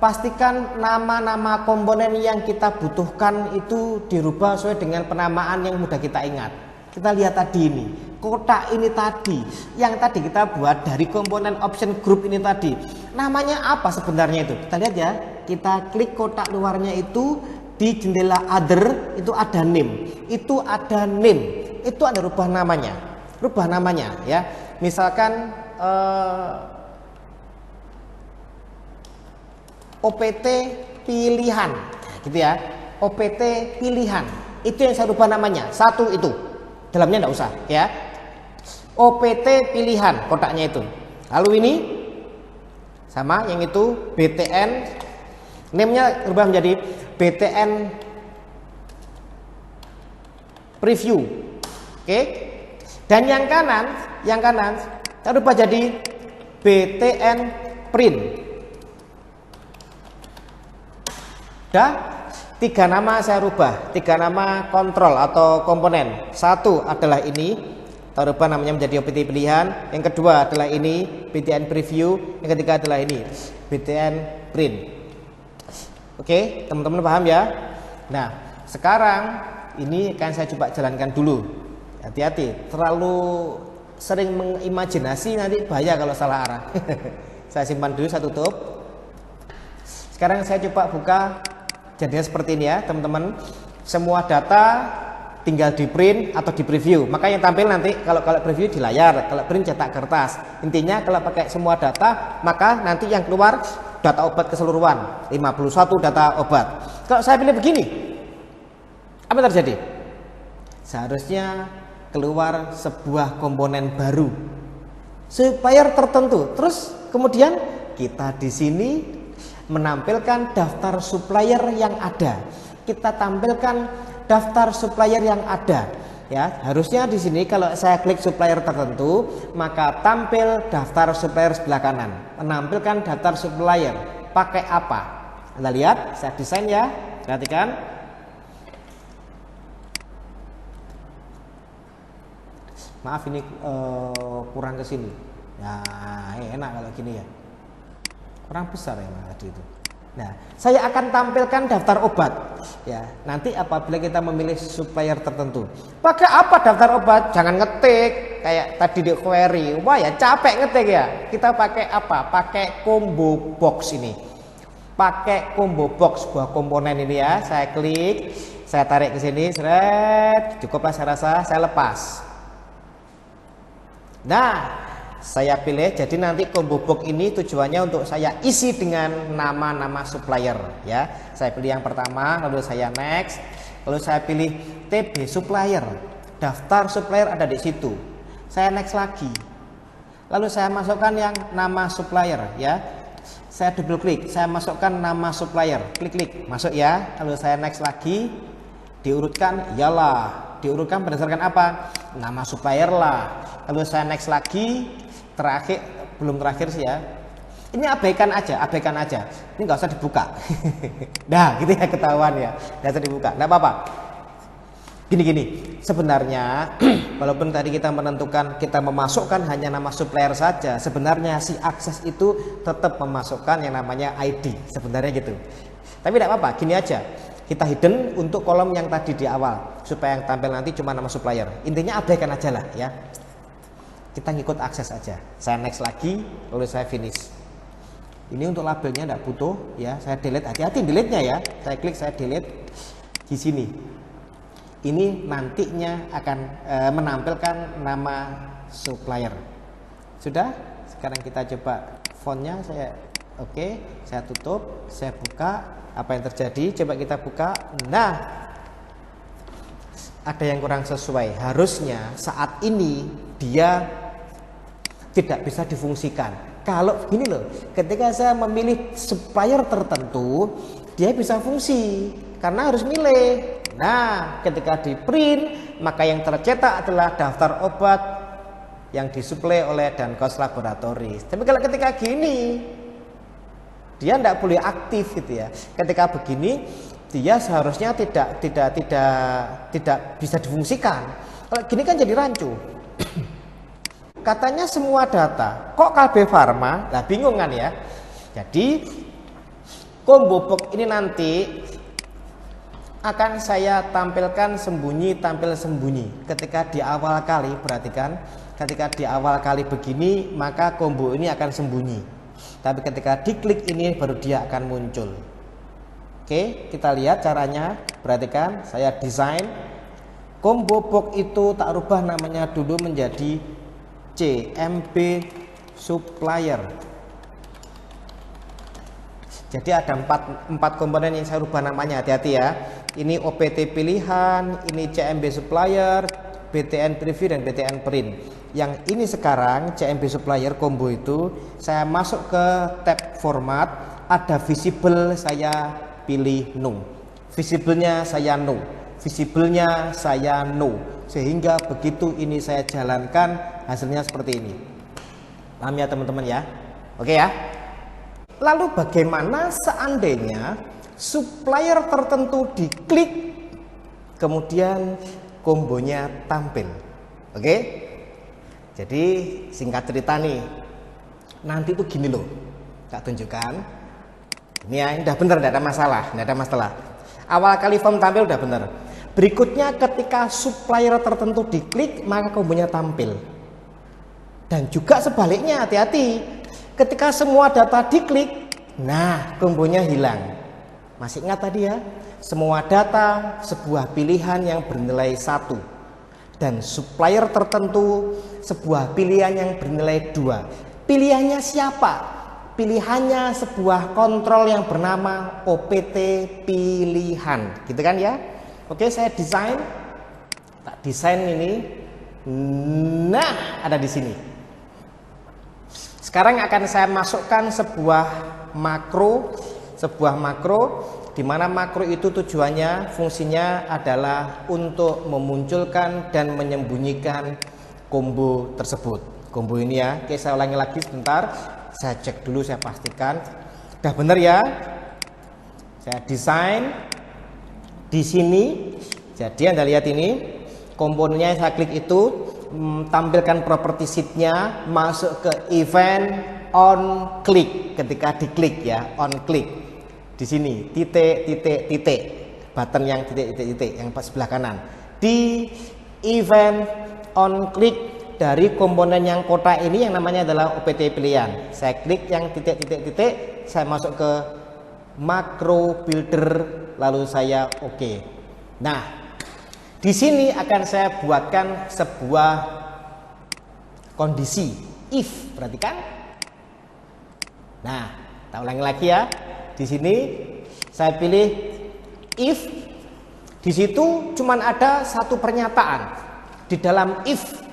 pastikan nama-nama komponen yang kita butuhkan itu dirubah sesuai dengan penamaan yang mudah kita ingat. Kita lihat tadi ini, kotak ini tadi, yang tadi kita buat dari komponen option group ini tadi. Namanya apa sebenarnya itu? Kita lihat ya, kita klik kotak luarnya itu, di jendela other itu ada name. Itu ada name. Itu ada rubah namanya. Rubah namanya ya. Misalkan OPT pilihan, gitu ya. OPT pilihan, itu yang saya rubah namanya. 1 itu, dalamnya enggak usah, ya. OPT pilihan, kotaknya itu. Lalu ini sama, yang itu BTN, name-nya rubah menjadi BTN preview, oke. Dan yang kanan saya rubah jadi BTN print. Dah, 3 nama saya rubah, 3 nama kontrol atau komponen. 1 adalah ini, kita rubah namanya menjadi OPT pilihan. Yang kedua adalah ini, BTN preview. Yang ketiga adalah ini, BTN print. Oke, teman-teman paham ya? Nah, sekarang ini akan saya coba jalankan dulu. Hati-hati, terlalu sering mengimajinasi nanti bahaya kalau salah arah. Saya simpan dulu, saya tutup. Sekarang saya coba buka. Jadinya seperti ini ya teman-teman. Semua data tinggal di print atau di preview. Maka yang tampil nanti kalau preview di layar, kalau print cetak kertas. Intinya kalau pakai semua data, maka nanti yang keluar data obat keseluruhan, 51 data obat. Kalau saya pilih begini, apa yang terjadi? Seharusnya keluar sebuah komponen baru, supplier tertentu. Terus kemudian kita di sini menampilkan daftar supplier yang ada. Kita tampilkan daftar supplier yang ada. Ya, harusnya di sini kalau saya klik supplier tertentu, maka tampil daftar supplier sebelah kanan. Menampilkan daftar supplier. Pakai apa? Anda lihat, saya desain ya. Perhatikan. Maaf ini kurang ke sini. Ya, enak kalau gini ya. Kurang besar ya tadi itu. Nah, saya akan tampilkan daftar obat. Ya, nanti apabila kita memilih supplier tertentu, pakai apa daftar obat? Jangan ngetik kayak tadi di query. Wah ya capek ngetik ya. Kita pakai apa? Pakai combo box ini. Pakai combo box, sebuah komponen ini ya. Saya klik, saya tarik ke sini, seret. Cukuplah saya rasa. Saya lepas. Nah, saya pilih, jadi nanti combo box ini tujuannya untuk saya isi dengan nama-nama supplier ya. Saya pilih yang pertama, lalu saya next, lalu saya pilih TB supplier, daftar supplier ada di situ. Saya next lagi, lalu saya masukkan yang nama supplier ya. Saya double klik, saya masukkan nama supplier, klik masuk ya. Lalu saya next lagi, diurutkan, iyalah, diurutkan berdasarkan apa? Nama supplier lah. Lalu saya next lagi. Terakhir, belum terakhir sih ya. Ini abaikan aja. Ini nggak usah dibuka. Nah, gitu ya ketahuan ya. Nggak usah dibuka. Nggak apa-apa. Gini. Sebenarnya, walaupun tadi kita menentukan, kita memasukkan hanya nama supplier saja. Sebenarnya si akses itu tetap memasukkan yang namanya ID. Sebenarnya gitu. Tapi tidak apa-apa. Gini aja. Kita hidden untuk kolom yang tadi di awal, supaya yang tampil nanti cuma nama supplier. Intinya abaikan aja lah ya. Kita ngikut akses aja. Saya next lagi, lalu saya finish. Ini untuk labelnya tidak butuh ya, saya delete, hati-hati delete-nya ya. Saya klik, saya delete di sini. Ini nantinya akan menampilkan nama supplier. Sudah? Sekarang kita coba fontnya, saya oke, saya tutup, saya buka. Apa yang terjadi? Coba kita buka. Nah, ada yang kurang sesuai. Harusnya saat ini dia tidak bisa difungsikan. Kalau gini loh, ketika saya memilih supplier tertentu, dia bisa fungsi karena harus milih. Nah, ketika di print, maka yang tercetak adalah daftar obat yang disuplai oleh Dankos Laboratories. Tapi kalau ketika gini, dia tidak boleh aktif gitu ya. Ketika begini, dia seharusnya tidak bisa difungsikan. Kalau gini kan jadi rancu. Katanya semua data, kok KB Pharma? Nah, bingung kan ya. Jadi combo box ini nanti akan saya tampilkan sembunyi, tampil sembunyi. Ketika di awal kali, perhatikan, ketika di awal kali begini, maka combo ini akan sembunyi. Tapi ketika diklik ini baru dia akan muncul. Oke, kita lihat caranya. Perhatikan, saya desain combo box itu tak rubah namanya dulu menjadi CMB supplier. Jadi ada empat komponen yang saya rubah namanya, hati-hati ya. Ini OPT pilihan, ini CMB supplier, BTN preview dan BTN print. Yang ini sekarang CMB supplier combo itu saya masuk ke tab format, ada visible saya pilih no. Visible-nya saya no. Visible-nya saya no. Sehingga begitu ini saya jalankan, hasilnya seperti ini. Paham ya teman-teman ya? Oke ya. Lalu bagaimana seandainya supplier tertentu diklik, kemudian kombonya tampil? Oke. Jadi singkat cerita nih, nanti itu gini loh, tak tunjukkan. Ini ya, udah bener, tidak ada masalah, tidak ada masalah. Awal kali form tampil udah bener. Berikutnya ketika supplier tertentu diklik, maka kombonya tampil. Dan juga sebaliknya, hati-hati. Ketika semua data diklik, nah kombonya hilang. Masih ingat tadi ya? Semua data sebuah pilihan yang bernilai 1. Dan supplier tertentu sebuah pilihan yang bernilai 2. Pilihannya siapa? Pilihannya sebuah kontrol yang bernama OPT pilihan. Gitu kan ya? Oke, saya desain, tak desain ini. Nah, ada di sini. Sekarang akan saya masukkan sebuah makro, di mana makro itu tujuannya, fungsinya adalah untuk memunculkan dan menyembunyikan combo tersebut. Combo ini ya. Oke, saya ulangi lagi sebentar. Saya cek dulu, saya pastikan. Udah benar ya? Saya desain. Di sini, jadi Anda lihat ini komponennya, saya klik itu, tampilkan properti sheet-nya, masuk ke event on click. Ketika diklik ya, on click di sini titik button yang titik yang pas sebelah kanan di event on click dari komponen yang kotak ini yang namanya adalah OPT pilihan. Saya klik yang titik, saya masuk ke macro builder, lalu saya oke. Nah, di sini akan saya buatkan sebuah kondisi if, perhatikan. Nah, kita ulangi lagi ya. Di sini saya pilih if. Di situ cuman ada satu pernyataan di dalam if.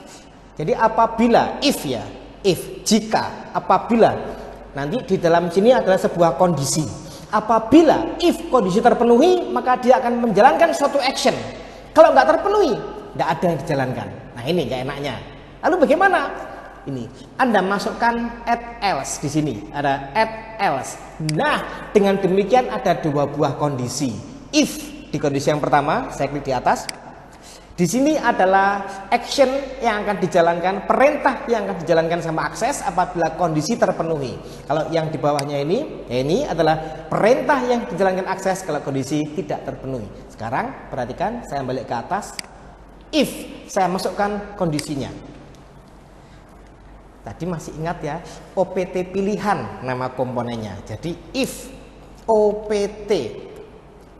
Jadi apabila if ya, if jika, apabila, nanti di dalam sini adalah sebuah kondisi. Apabila if kondisi terpenuhi, maka dia akan menjalankan suatu action. Kalau nggak terpenuhi, nggak ada yang dijalankan. Nah ini nggak enaknya. Lalu bagaimana? Ini Anda masukkan add else di sini. Ada add else. Nah dengan demikian ada dua buah kondisi. If di kondisi yang pertama, saya klik di atas. Di sini adalah action yang akan dijalankan, perintah yang akan dijalankan sama akses apabila kondisi terpenuhi. Kalau yang di bawahnya ini, ya ini adalah perintah yang dijalankan akses kalau kondisi tidak terpenuhi. Sekarang perhatikan, saya balik ke atas. If saya masukkan kondisinya. Tadi masih ingat ya, OPT pilihan nama komponennya. Jadi if OPT.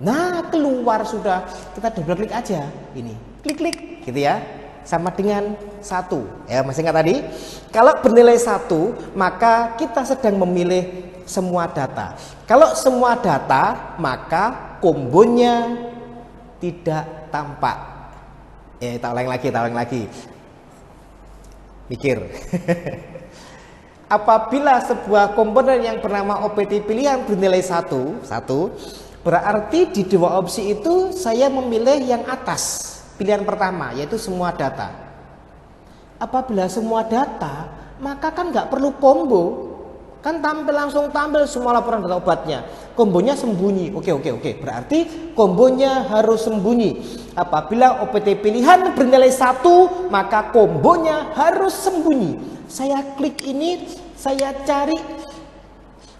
Nah, keluar sudah. Kita double klik aja ini. Klik-klik gitu ya. Sama dengan 1. Ya, masih ingat tadi? Kalau bernilai 1, maka kita sedang memilih semua data. Kalau semua data, maka kombonya tidak tampak. Tak ulang lagi. Mikir. Apabila sebuah komponen yang bernama OPT pilihan bernilai 1, berarti di dua opsi itu saya memilih yang atas, pilihan pertama, yaitu semua data. Apabila semua data, maka kan nggak perlu combo, kan langsung tampil semua laporan data obatnya. Kombonya sembunyi. Oke. Berarti kombonya harus sembunyi. Apabila OPT pilihan bernilai 1, maka kombonya harus sembunyi. Saya klik ini, saya cari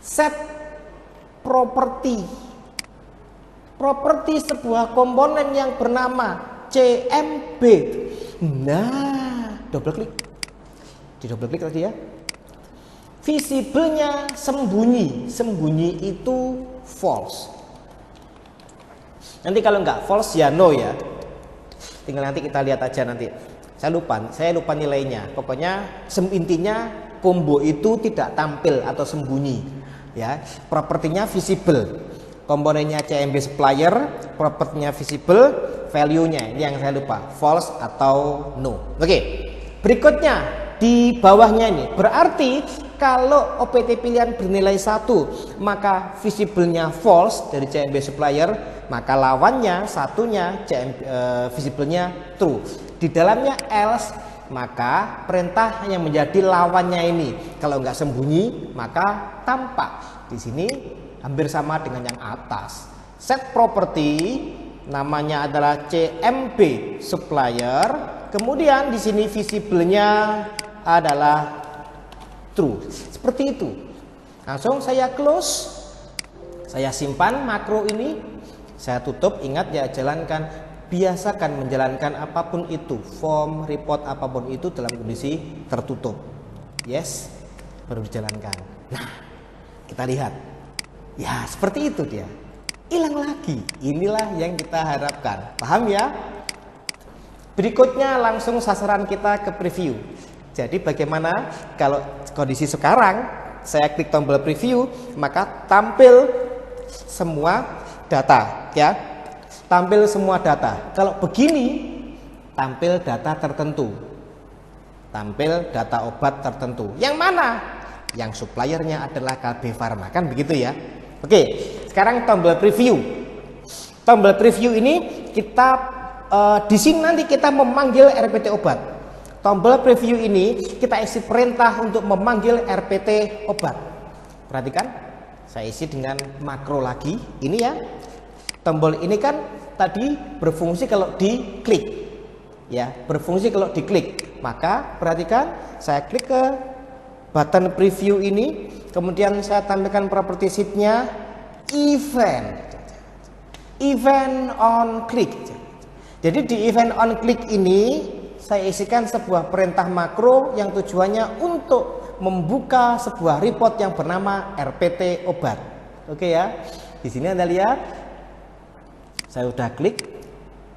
set properti. Properti sebuah komponen yang bernama CMB. Nah, double klik. Di double klik tadi ya. Visible-nya sembunyi itu false. Nanti kalau nggak false ya no ya. Tinggal nanti kita lihat aja nanti. Saya lupa nilainya. Pokoknya intinya combo itu tidak tampil atau sembunyi. Ya, propertinya visible. Komponennya CMB supplier, propertinya visible, value-nya ini yang saya lupa, false atau no. Oke. Berikutnya di bawahnya ini berarti kalau OPT pilihan bernilai 1, maka visible-nya false dari CMB supplier, maka lawannya satunya visible-nya true. Di dalamnya else, maka perintah yang menjadi lawannya ini kalau nggak sembunyi maka tampak. Di sini hampir sama dengan yang atas. Set property namanya adalah CMB supplier, kemudian di sini visible-nya adalah true. Seperti itu. Langsung saya close. Saya simpan makro ini. Saya tutup. Ingat ya, jalankan, biasakan menjalankan apapun itu, form, report apapun itu dalam kondisi tertutup. Yes, baru dijalankan. Nah, kita lihat. Ya, seperti itu dia. Hilang lagi. Inilah yang kita harapkan. Paham ya? Berikutnya langsung sasaran kita ke preview. Jadi bagaimana kalau kondisi sekarang saya klik tombol preview, maka tampil semua data ya. Tampil semua data. Kalau begini tampil data tertentu. Tampil data obat tertentu. Yang mana? Yang suppliernya adalah KB Pharma, kan begitu ya. Oke, sekarang tombol preview. Tombol preview ini kita di sini nanti kita memanggil RPT obat. Tombol preview ini kita isi perintah untuk memanggil RPT obat. Perhatikan, saya isi dengan makro lagi. Ini ya, tombol ini kan tadi berfungsi kalau diklik, ya, berfungsi kalau diklik. Maka perhatikan, saya klik ke button preview ini, kemudian saya tampilkan properti sheet-nya event on click. Jadi di event on click ini saya isikan sebuah perintah makro yang tujuannya untuk membuka sebuah report yang bernama RPT obat. Oke ya. Di sini Anda lihat saya udah klik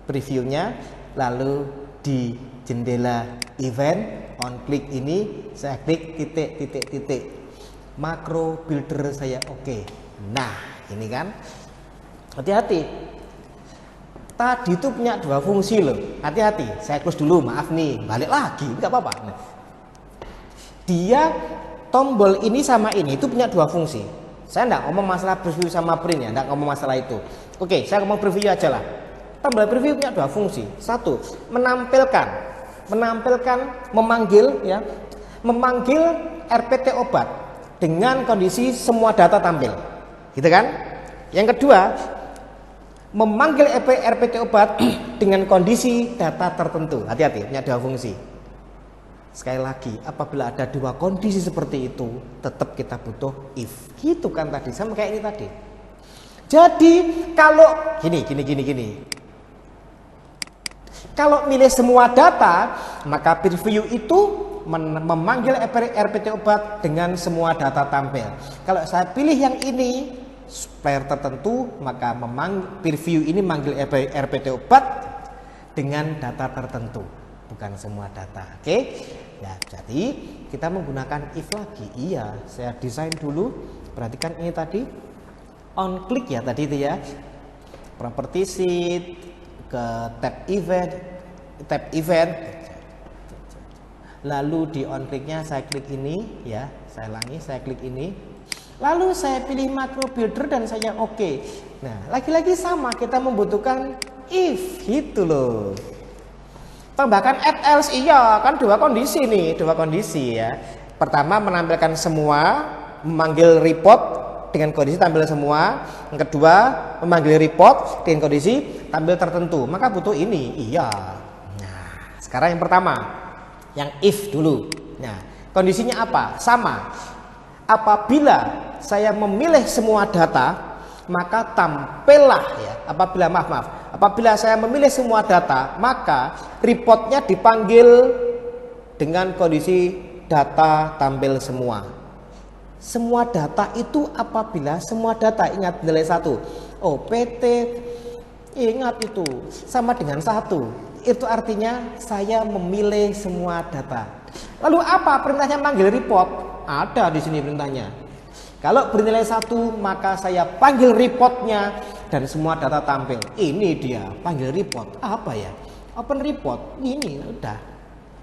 previewnya, lalu di jendela event on click ini saya klik titik. Makro builder saya oke. Nah, ini kan. Hati-hati. Tadi itu punya dua fungsi loh. Hati-hati, saya close dulu, maaf nih, balik lagi, nggak apa-apa. Nah, dia tombol ini sama ini itu punya dua fungsi. Saya nggak ngomong masalah preview sama print ya, nggak ngomong masalah itu. Oke, saya ngomong preview aja lah. Tombol preview punya dua fungsi. Satu, menampilkan, memanggil ya, memanggil RPT obat dengan kondisi semua data tampil, gitu kan? Yang kedua, memanggil RPT obat dengan kondisi data tertentu. Hati-hati, punya dua fungsi. Sekali lagi, apabila ada dua kondisi seperti itu, tetap kita butuh if. Gitu kan tadi, sama kayak ini tadi. Jadi kalau gini. Kalau milih semua data, maka preview itu memanggil RPT obat dengan semua data tampil. Kalau saya pilih yang ini, supplier tertentu, maka preview ini manggil RPT obat dengan data tertentu, bukan semua data. Oke? Ya, jadi kita menggunakan if lagi. Iya, saya desain dulu. Perhatikan ini tadi on click ya tadi itu ya. Property sheet ke tab event. Lalu di on clicknya saya klik ini ya, saya ulangi, saya klik ini. Lalu saya pilih macro builder dan saya oke. Nah, lagi-lagi sama, kita membutuhkan if gitu loh. Tambahkan add else, iya kan dua kondisi nih, dua kondisi ya. Pertama menampilkan semua, memanggil report dengan kondisi tampil semua. Yang kedua memanggil report dengan kondisi tampil tertentu. Maka butuh ini, iya. Nah, sekarang yang pertama, yang if dulu. Nah, kondisinya apa? Sama. Apabila saya memilih semua data, maka tampillah ya. Apabila saya memilih semua data, maka reportnya dipanggil dengan kondisi data tampil semua. Semua data itu apabila semua data, ingat nilai 1. Oh, PT, ingat itu sama dengan 1. Itu artinya saya memilih semua data. Lalu apa perintahnya manggil report? Ada di sini perintahnya. Kalau bernilai 1, maka saya panggil reportnya dan semua data tampil. Ini dia panggil report. Apa ya? Open report. Ini udah.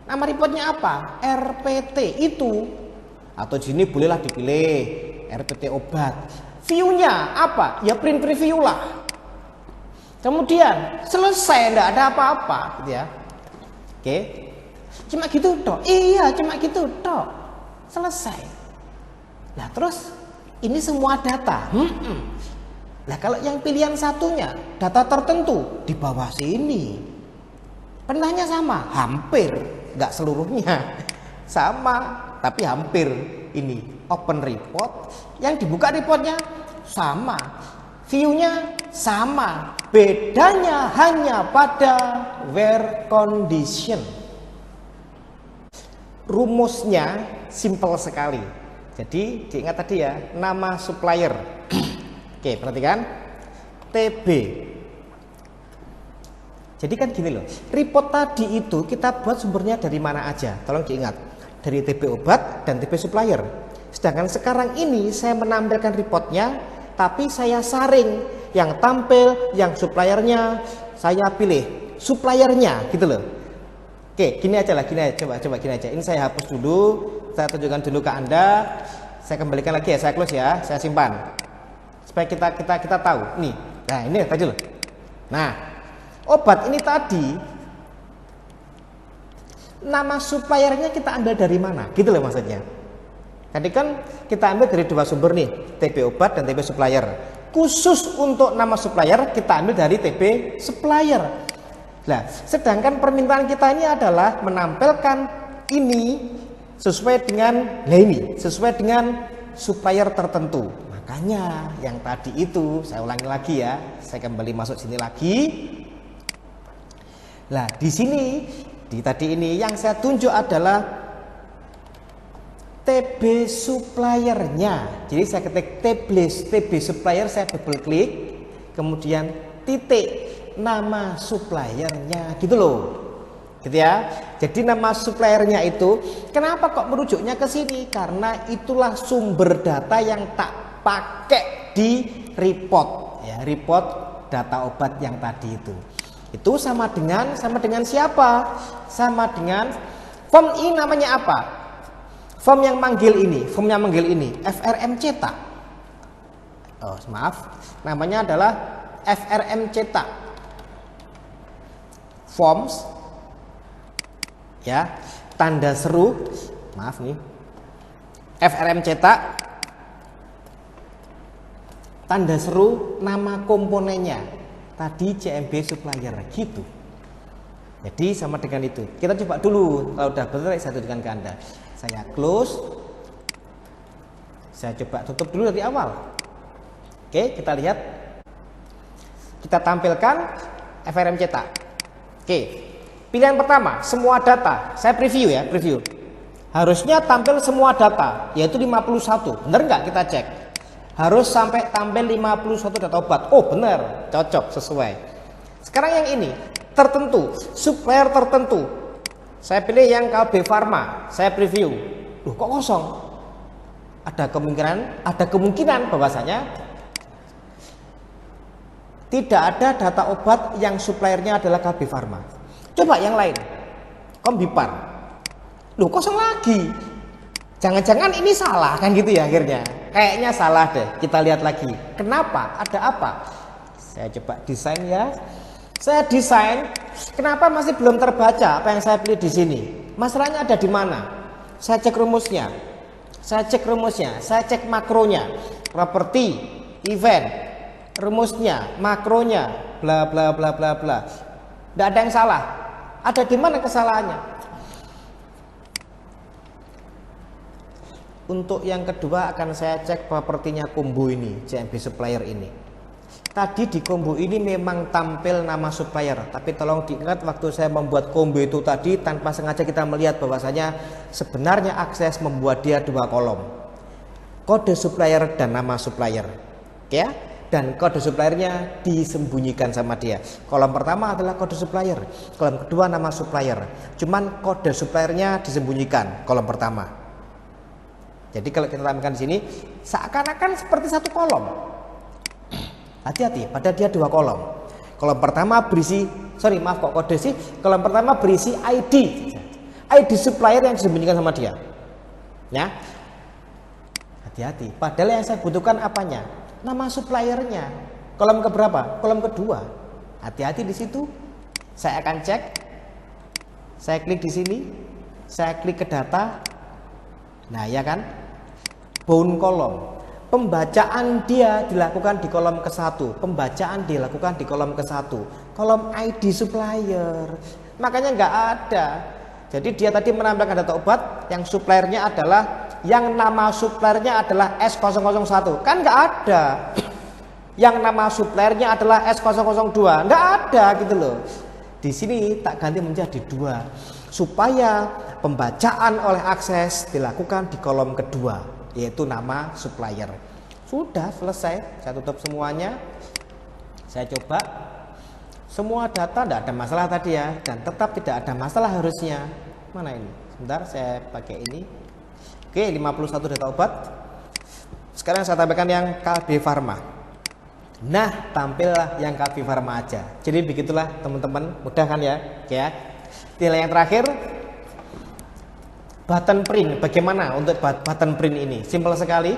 Nama reportnya apa? RPT itu. Atau di sini bolehlah dipilih RPT obat. View-nya apa? Ya print preview lah. Kemudian selesai, enggak ada apa-apa gitu ya. Oke. Cuma gitu toh. Iya, cuma gitu toh. Selesai. Nah, terus ini semua data. Nah, kalau yang pilihan satunya data tertentu di bawah sini. Perintahnya sama, hampir, enggak seluruhnya. Sama, tapi hampir. Ini open report, yang dibuka reportnya sama. View-nya sama, bedanya hanya pada where condition. Rumusnya simple sekali. Jadi diingat tadi ya, nama supplier. Oke, perhatikan TB. Jadi kan gini loh, report tadi itu kita buat sumbernya dari mana aja. Tolong diingat, dari TB obat dan TB supplier. Sedangkan sekarang ini saya menampilkan reportnya, tapi saya saring yang tampil, yang suppliernya saya pilih suppliernya gitu loh. Oke, gini aja lah, gini aja, coba gini aja. Ini saya hapus dulu, saya tunjukkan dulu ke Anda. Saya kembalikan lagi ya, saya close ya, saya simpan. Supaya kita tahu. Nih. Nah, ini tadi loh. Nah, obat ini tadi nama suppliernya kita ambil dari mana? Gitu loh maksudnya. Tadi kan kita ambil dari dua sumber nih, TB obat dan TB supplier. Khusus untuk nama supplier kita ambil dari TB supplier. Nah, sedangkan permintaan kita ini adalah menampilkan ini sesuai dengan sesuai dengan supplier tertentu. Makanya yang tadi itu saya ulangi lagi ya, saya kembali masuk sini lagi. Nah, di sini di tadi ini yang saya tunjuk adalah TB suppliernya. Jadi saya ketik TB supplier, saya double klik, kemudian titik nama suppliernya gitu loh. Gitu ya. Jadi nama suppliernya itu kenapa kok merujuknya ke sini? Karena itulah sumber data yang tak pakai di report ya, report data obat yang tadi itu. Itu sama dengan siapa? Sama dengan form ini namanya apa? Form yang manggil ini, FRM cetak. Oh, maaf, namanya adalah FRM cetak. Forms ya, tanda seru, maaf nih. FRM cetak, tanda seru nama komponennya. Tadi CMB supplier gitu. Jadi sama dengan itu. Kita coba dulu, kalau udah benar saya tunjukkan ke Anda. Saya close. Saya coba tutup dulu dari awal. Oke, kita lihat. Kita tampilkan FRM cetak. Oke. Pilihan pertama, semua data. Saya preview ya, preview. Harusnya tampil semua data, yaitu 51. Benar nggak kita cek? Harus sampai tampil 51 data obat. Oh benar, cocok, sesuai. Sekarang yang ini, tertentu, supplier tertentu. Saya pilih yang KB Pharma, saya preview. Loh kok kosong? Ada kemungkinan bahwasanya tidak ada data obat yang suppliernya adalah KB Pharma. Coba yang lain, Kombipar. Loh kosong lagi. Jangan-jangan ini salah kan gitu ya akhirnya. Kayaknya salah deh. Kita lihat lagi. Kenapa? Ada apa? Saya coba desain ya. Saya desain. Kenapa masih belum terbaca apa yang saya pilih di sini? Masalahnya ada di mana? Saya cek rumusnya. Saya cek makronya. Properti, event, rumusnya, makronya, bla bla bla bla bla. Tidak ada yang salah. Ada di mana kesalahannya? Untuk yang kedua akan saya cek propertinya combo ini, CMB supplier ini. Tadi di combo ini memang tampil nama supplier, tapi tolong diingat waktu saya membuat combo itu tadi tanpa sengaja kita melihat bahwasanya sebenarnya akses membuat dia dua kolom. Kode supplier dan nama supplier. Ya, dan kode suppliernya disembunyikan sama dia. Kolom pertama adalah kode supplier, kolom kedua nama supplier. Cuman kode suppliernya disembunyikan kolom pertama. Jadi kalau kita tampilkan di sini seakan-akan seperti satu kolom. Hati-hati, pada dia dua kolom. Kolom pertama berisi, kode sih. Kolom pertama berisi ID supplier yang disembunyikan sama dia. Ya, hati-hati. Padahal yang saya butuhkan apanya? Nama suppliernya. Kolom keberapa? Kolom kedua. Hati-hati di situ. Saya akan cek. Saya klik di sini. Saya klik ke data. Nah, ya kan? Bound kolom. Pembacaan dia dilakukan di kolom ke-1. Pembacaan dilakukan di kolom ke-1. Kolom ID supplier. Makanya nggak ada. Jadi dia tadi menampilkan data obat yang suppliernya adalah, yang nama suppliernya adalah S001. Kan nggak ada. Yang nama suppliernya adalah S002. Nggak ada gitu loh. Di sini tak ganti menjadi 2 supaya pembacaan oleh akses dilakukan di kolom kedua, yaitu nama supplier. Sudah selesai, saya tutup semuanya. Saya coba semua data, tidak ada masalah tadi ya, dan tetap tidak ada masalah harusnya. Mana ini? Sebentar, saya pakai ini. Oke, 51 data obat. Sekarang saya tampilkan yang KB Pharma. Nah, tampillah yang KB Pharma aja. Jadi begitulah teman-teman, mudah kan ya? Ya. Nilai yang terakhir, button print. Bagaimana untuk button print ini? Simpel sekali,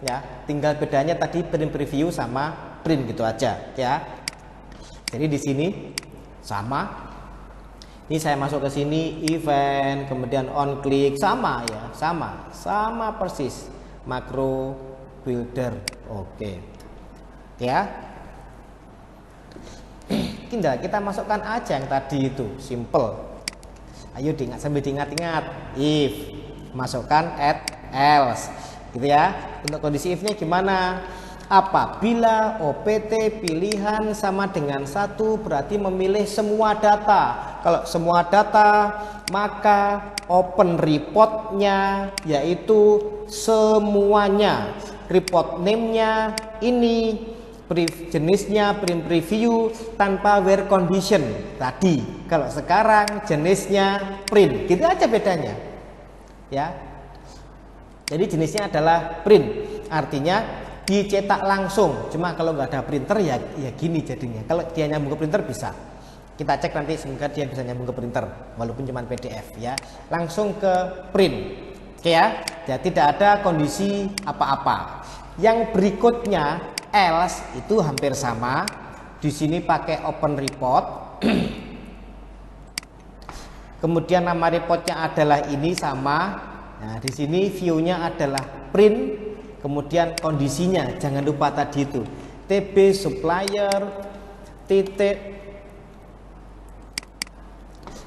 ya. Tinggal bedanya tadi print preview sama print gitu aja, ya. Jadi di sini sama. Ini saya masuk ke sini, event, kemudian on click, sama ya, sama persis. Makro builder, oke. Ya, tinggal kita masukkan aja yang tadi itu, simple. Ayo sambil diingat-ingat, if, masukkan add else, gitu ya. Untuk kondisi if-nya gimana? Apabila OPT pilihan sama dengan 1 berarti memilih semua data. Kalau semua data, maka open report-nya yaitu semuanya. Report name-nya ini, jenisnya print preview tanpa where condition tadi. Kalau sekarang jenisnya print, gitu aja bedanya, ya. Jadi jenisnya adalah print, artinya dicetak langsung. Cuma kalau nggak ada printer ya gini jadinya. Kalau dia nyambung ke printer bisa. Kita cek nanti semoga dia bisa nyambung ke printer, walaupun cuma PDF ya. Langsung ke print, oke ya. Jadi tidak ada kondisi apa-apa. Yang berikutnya else itu hampir sama. Di sini pakai open report. Kemudian nama reportnya adalah ini sama. Nah, di sini view-nya adalah print. Kemudian kondisinya jangan lupa tadi itu TB supplier titik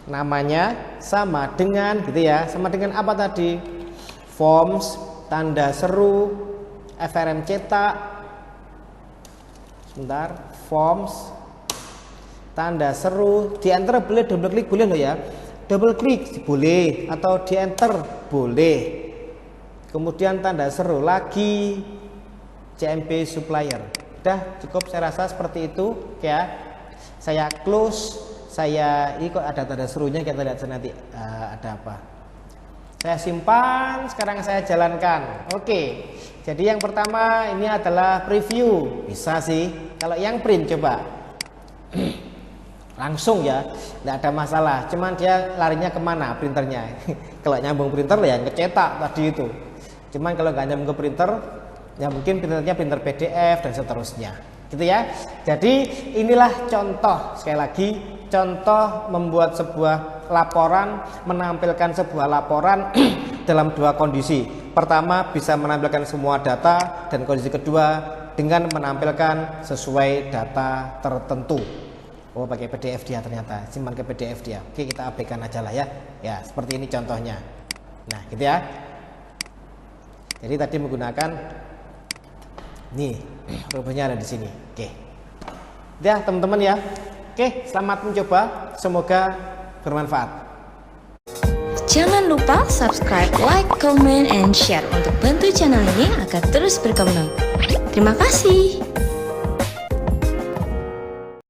namanya sama dengan gitu ya. Sama dengan apa tadi? Forms, tanda seru, FRM cetak. Sebentar, forms, tanda seru, di enter boleh, double klik boleh loh ya. double klik boleh, atau di enter boleh. Kemudian tanda seru lagi CMP supplier. Udah cukup, saya rasa seperti itu ya. Saya close, ini kok ada tanda serunya, kita lihat nanti ada apa. Saya simpan, sekarang saya jalankan. Oke, jadi yang pertama ini adalah preview. Bisa sih, kalau yang print coba langsung ya, tidak ada masalah. Cuman dia larinya kemana printernya? Kalau nyambung printer ya ngecetak tadi itu. Cuman kalau nggak nyambung ke printer, ya mungkin printernya printer PDF dan seterusnya, gitu ya. Jadi inilah contoh, sekali lagi contoh membuat sebuah laporan, menampilkan sebuah laporan dalam dua kondisi. Pertama, bisa menampilkan semua data, dan kondisi kedua dengan menampilkan sesuai data tertentu. Oh, pakai PDF dia ternyata, simpan ke PDF dia. Oke, kita abaikan aja lah ya. Ya, seperti ini contohnya. Nah, gitu ya. Jadi tadi menggunakan nih, rumusnya ada di sini. Oke. Ya, teman-teman ya. Oke, selamat mencoba. Semoga bermanfaat. Jangan lupa subscribe, like, comment, and share untuk bantu channel ini agar terus berkembang. Terima kasih.